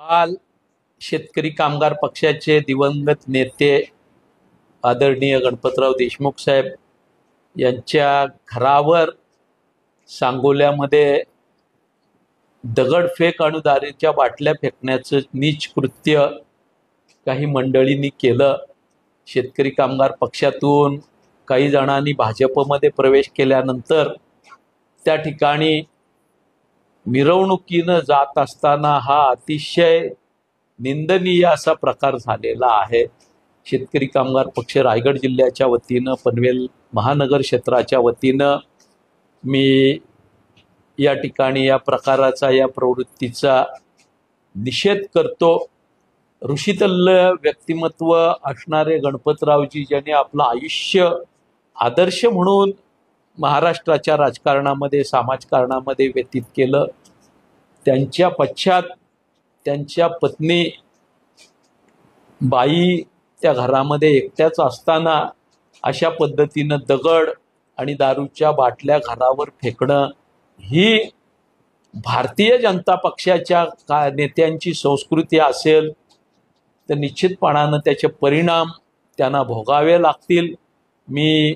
काल शेतकरी कामगार पक्षाचे दिवंगत नेते आदरणीय गणपतराव देशमुख साहेब यांच्या घरावर सांगोल्यामध्ये दगडफेक आणि दारूच्या बाटल्या फेकण्याचं नीच कृत्य काही मंडळींनी केलं। शेतकरी कामगार पक्षातून काही जणांनी भाजपमध्ये प्रवेश केल्यानंतर त्या ठिकाणी मिरवणुकीनं जात असताना हा अतिशय निंदनीय असा प्रकार झालेला आहे। शेतकरी कामगार पक्ष रायगड जिल्ह्याच्या वतीनं पनवेल महानगर क्षेत्राच्या वतीनं मी या ठिकाणी या प्रकाराचा या प्रवृत्तीचा निषेध करतो। ऋषितुल्य व्यक्तिमत्व असणारे गणपतरावजी ज्यांनी आपलं आयुष्य आदर्श म्हणून महाराष्ट्राच्या राजकारणामध्ये समाजकारणामध्ये व्यतीत केलं, त्यांच्या पश्चात त्यांच्या पत्नी बाई त्या घरामध्ये एकट्याच असताना अशा पद्धतीनं दगड आणि दारूच्या बाटल्या घरावर फेकणं ही भारतीय जनता पक्षाच्या नेत्यांची संस्कृती असेल तर निश्चितपणानं त्याचे परिणाम त्यांना भोगावे लागतील। मी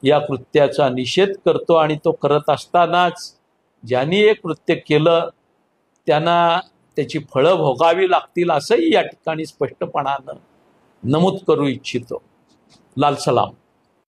या कृत्याचा निषेध करतो आणि तो करत असतानाच ज्यांनी हे कृत्य केलं त्यांना त्याची फळं भोगावी लागतील असंही या ठिकाणी स्पष्टपणानं नमूद करू इच्छितो। लाल सलाम।